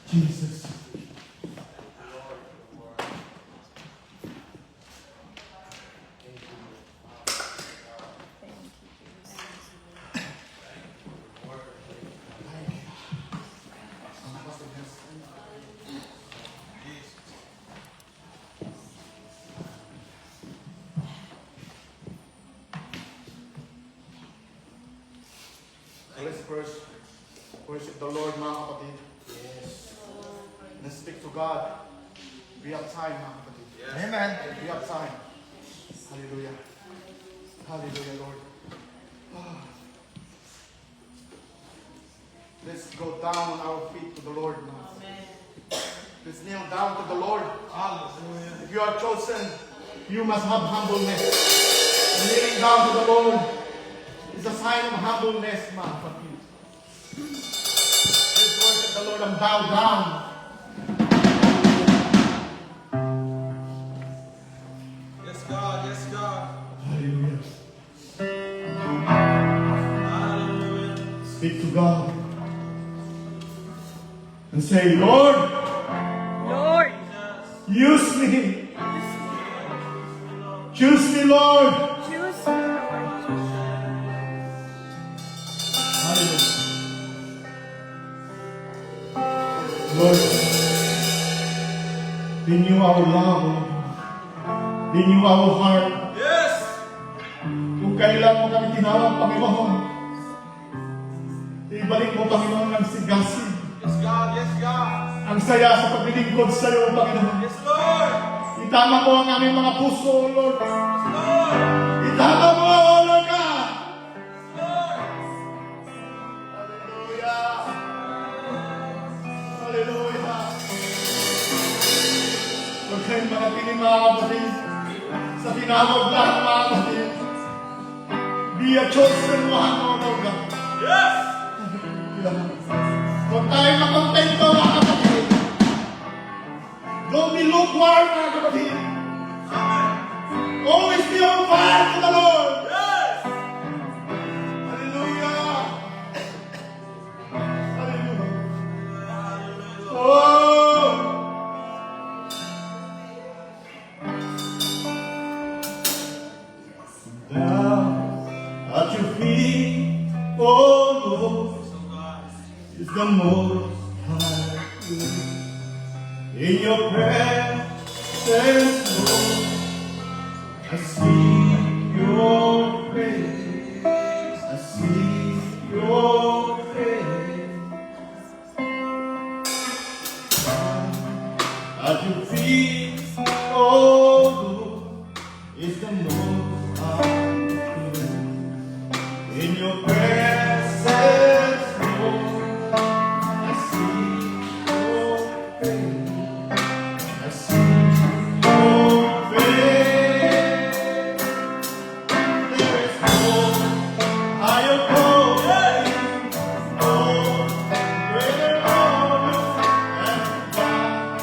Jesus. Thank you, Jesus. Let's first worship the Lord, mga kapatid. Yes. Let's speak to God. We have time, mga kapatid. Yes. Amen. We have time. Hallelujah. Hallelujah, Lord. Ah. Let's go down on our feet to the Lord now. Let's kneel down to the Lord. Hallelujah. If you are chosen, you must have humbleness. Kneeling down to the Lord is a sign of humbleness, mga kapatid. Let's worship the Lord and bow down. Yes, God. Yes, God. Hallelujah. Hallelujah. Speak to God. And say, Lord, Lord. use me. Choose me, Lord. Choose me, Lord. Hallelujah. Lord, renew our love, O Lord. Renew our heart. Yes. Kung kailan mo kami tinawag, Panginoon, ibalik mo, Panginoon, ng sigasin. Yes, God. Yes, God. Ang saya sa paglilingkod sa iyo, Panginoon. Yes, Lord. Itama mo ang aming mga puso, O Lord. Yes, Lord. Itama mo, O Lord God. Lord. Hallelujah. Hallelujah. Huwag kayong mga piling, mga kapatid. Sa tinawag lahat, mga kapatid. Be a chosen one, O Lord God. Yes. Huwag tayong makontento, mga kapatid. Don't be lukewarm, mga kapatid. Always be on fire to the Lord. Yes. Hallelujah. Hallelujah. Oh. Down at your feet, oh Lord, So, God. is the most high good. In your presence, Lord, I seek your face. I seek your face. At your feet, oh Lord, is the most high. In your presence, Lord, I seek your face. I seek your face. There is no higher calling, no greater honor than God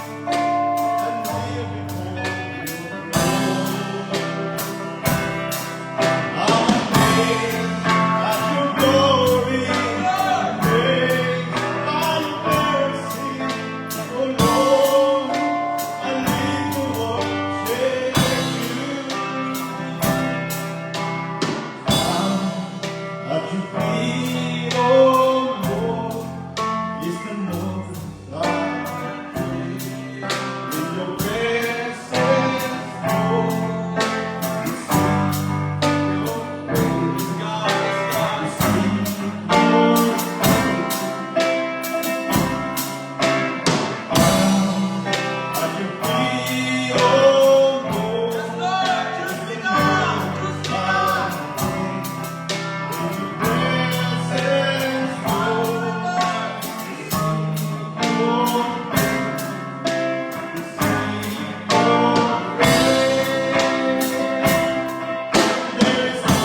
and live before your throne. I'm amazed at your glory, amazed by your mercy, oh Lord. I live to worship you. At your feet, oh Lord, is the most high. In your presence, Lord, we seek your face. We seek your at your feet, oh Lord, is the most high. In your presence, Lord, we seek your there is no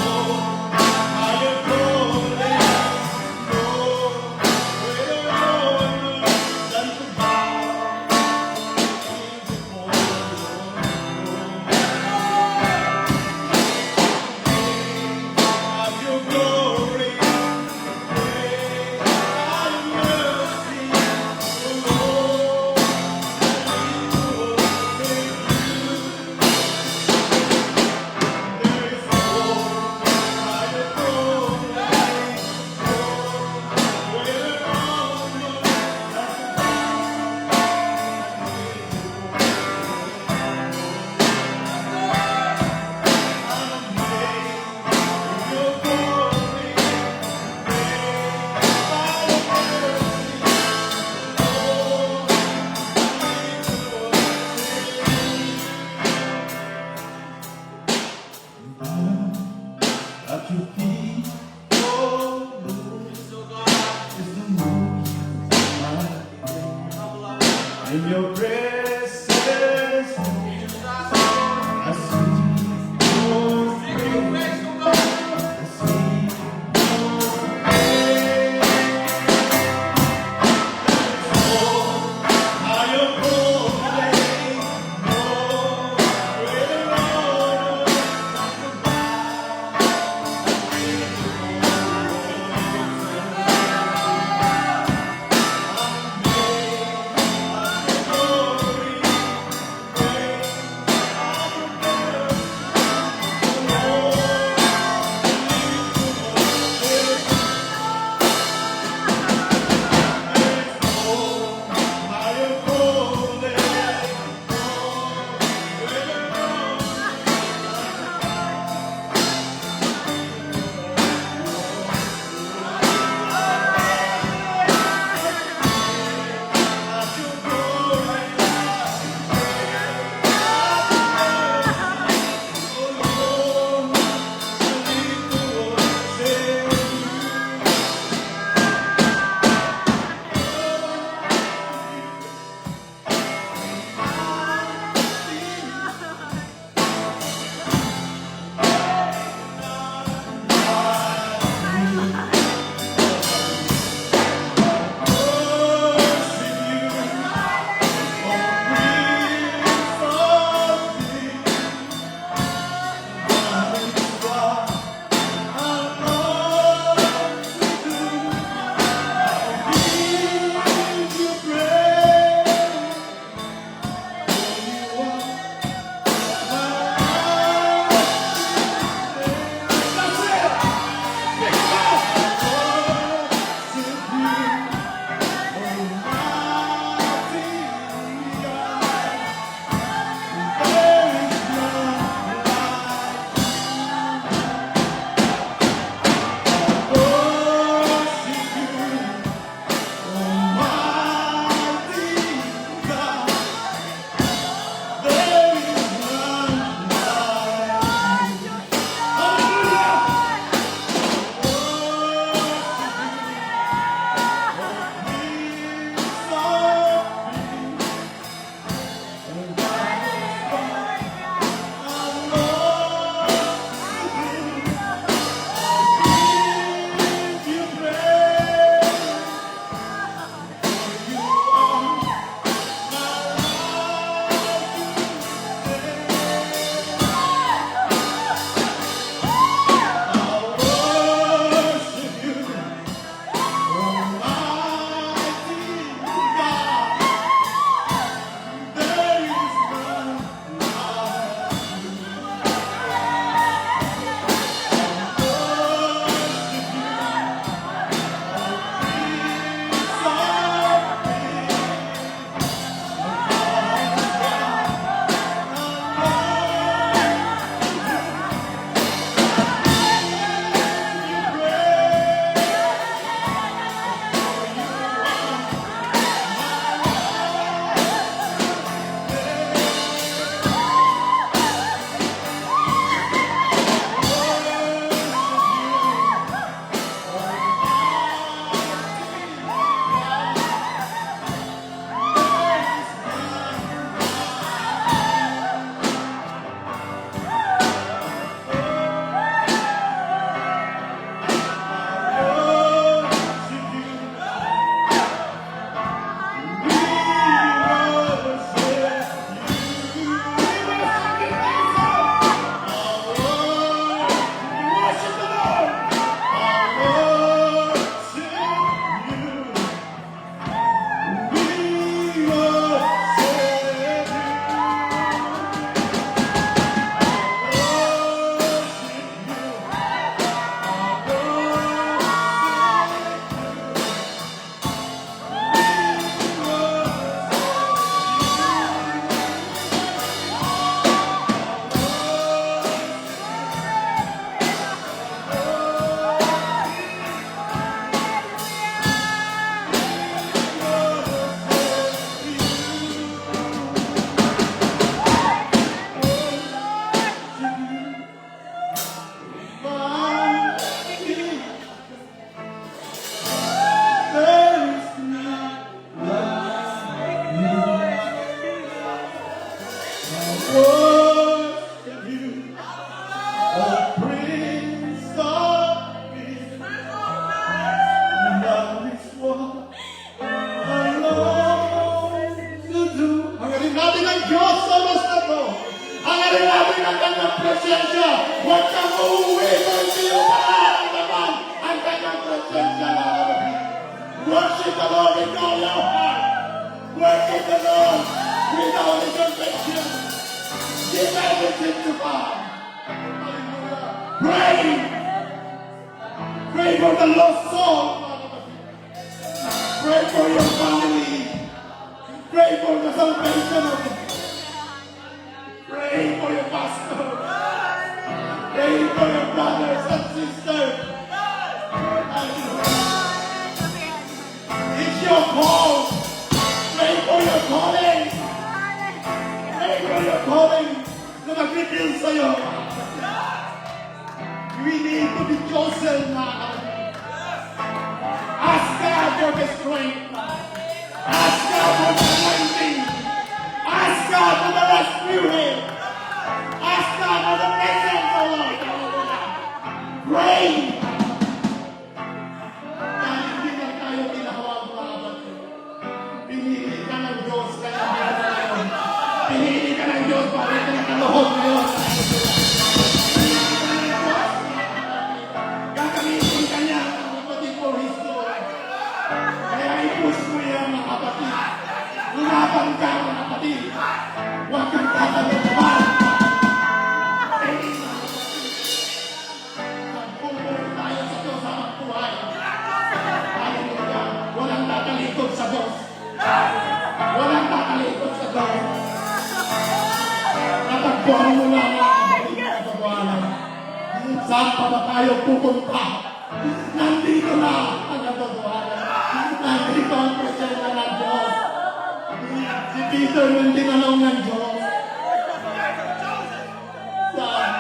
higher calling, no greater honor than to bow before of your glory, great are your mercy, O Lord. There is no higher calling, greater honor than your glory, great are your mercy, at your feet, oh Lord, is the most high. In your presence, I see your face. I see your face. Oh, higher calling, no greater honor than to bow. Lord with all your heart. Worship the Lord without intervention. Give everything to God. Hallelujah. Pray. Pray for the lost soul. Pray for your family. Pray for the salvation of the Pray for your pastor. Pray for your brothers and sisters. It's your call. Pray for your calling. Pray for your calling. Na mag-reveal sa'yo. We need to be chosen now. Ask God for the strength. Ask God for the anointing. Ask God for the spirit. Ask God for the presence of Lord. Pray. Dahil hindi na tayo tinahawag mga kapatid. Pinili ka ng Diyos kaya meron ngayon. Pinili ka ng Diyos para ito nakaluhod ngayon. Gagamitin ka niya mga kapatid for His glory. Kaya i-push mo yan mga kapatid. Lumaban ka mga kapatid. Huwag kang tatanungman. Nagpupuro tayo sa Diyos sa magbuhay. Hallelujah. Walang tatalikod sa Diyos. Walang tatalikod sa Diyos. Natagpuan mo lang ang kapatid na katotohanan. Saan pa ba tayo pupunta? Nandito na ang katotohanan. Nandito ang presensya ng Diyos. Si Peter nung tinanong ng Diyos. Saan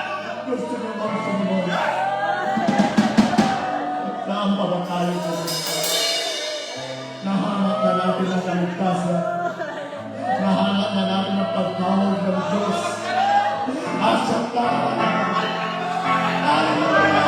gusto mo bang sumunod? Saan pa ba tayo pupunta? Nahanap na natin ang kaligtasan. Nahanap na natin ang pagtawag ng Diyos. Asya tayo. Hallelujah!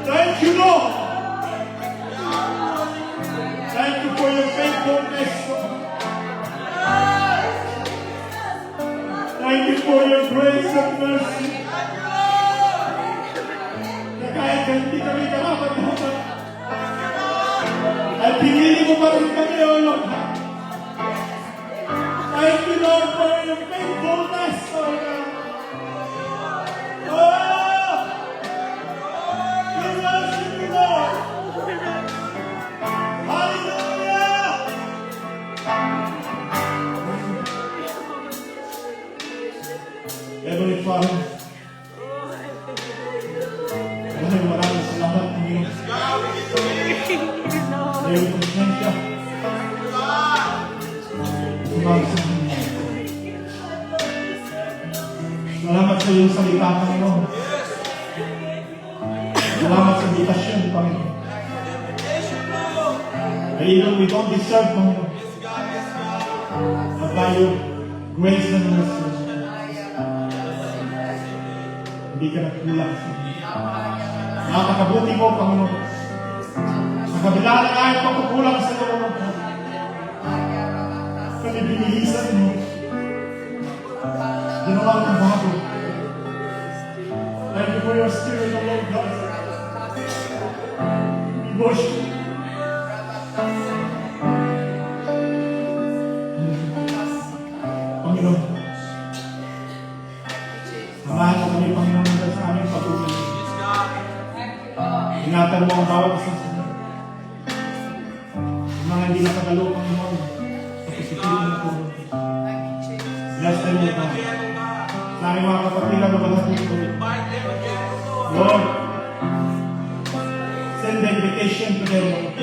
Thank you, Lord. Thank you for your faithfulness. Thank you for your grace and mercy. Na kahit hindi kami karapat-dapat, ay pinili mo pa rin kami, O Lord. Thank you, Lord, for your faithfulness, O Lord. Oh! We worship you, Lord. Hallelujah! Heavenly Father, maraming salamat, Panginoon. God, we give you iyong presensya. Salamat sa inyo. Salamat sa iyong salita, Panginoon. Salamat sa invitation, Panginoon. And even we don't deserve, Panginoon. But by your grace and mercy, hindi ka nagkulang sa inyo. Napakabuti mo, Panginoon. Sa kabila ng ayaw pagkukulang sa iyo, Panginoon. Kami binilisan mo. Ginawa ng bago. Thank you for your spirit, O Lord God. We worship you. Panginoon, samahan mo kami, Panginoon, sa aming patuloy. Ingatan mo ang bawat isa sa inyo. Yung mga hindi nakagalo, Panginoon, sa positibo mo po. Bless them, O God. Sa aming mga kapatilan na mga tuto. Lord, send the invitation to them, Lord.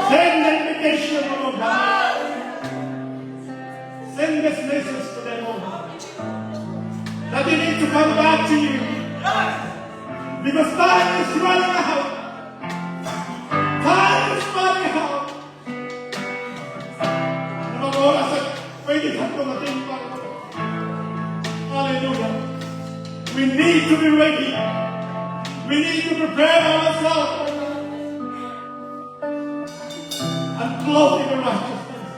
Send the invitation, O Lord God. Send this message to them, O God. That they need to come back to you. Because time is running out. Time is running out. Ang mga oras at pwede kang tumating, Panginoon. Hallelujah. We need to be ready. We need to prepare ourselves and clothe in the righteousness.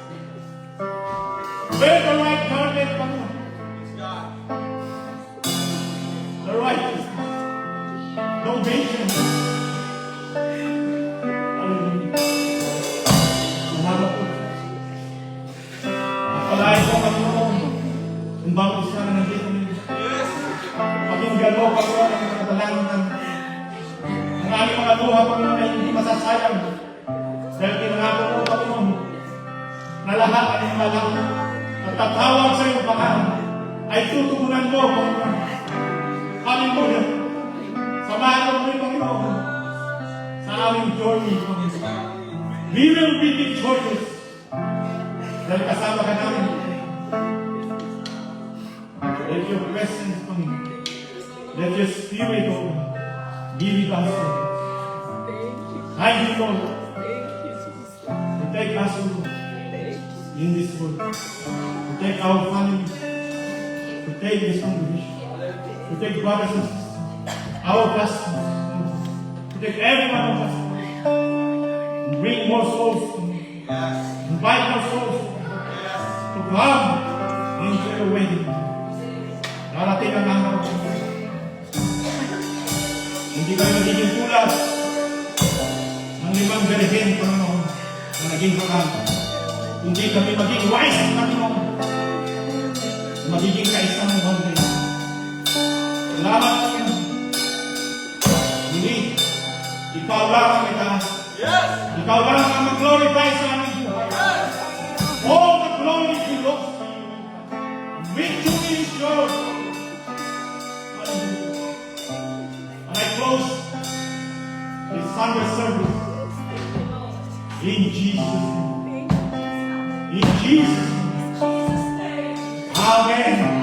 Wear the right garment, Panginoon. The righteousness. No patience. Hallelujah. Salamat po. At palahin po, Panginoon, kung bawat isa na nandito ninyo. Pakinggan mo, Panginoon, ang mga dalangin namin. Ang aming mga luha, Panginoon, ay hindi masasayang. Dahil kinangako mo, Panginoon, na lahat ay malang at tatawag sa iyong pangalan ay tutugunan mo, Panginoon. Hallelujah. Samahan mo kami, Panginoon, sa aming journey, Panginoon. We will be victorious. Dahil kasama ka namin. Let your presence, Panginoon. Let your spirit, O God, be with us, Lord. Thank you, Lord. Protect us, Lord, in this world. Protect our families. Protect this congregation. Protect brothers and sisters. Our customers. Protect every one of us. And bring more souls. Invite more souls to come into your wedding. Darating ang araw. Hindi kayo nagiging tulad ng 5 birhen, Panginoon, na naging bakal. Hindi kami maging wise, Panginoon. Magiging kaisang mukhang din. Salamat, Panginoon. Hindi. Ikaw lang ang itaas. Ikaw lang ang mag-glorify sa aming buhay. All the glory belongs to you. Victory is yours. And I close this Sunday service in Jesus' name. In Jesus' name. Amen.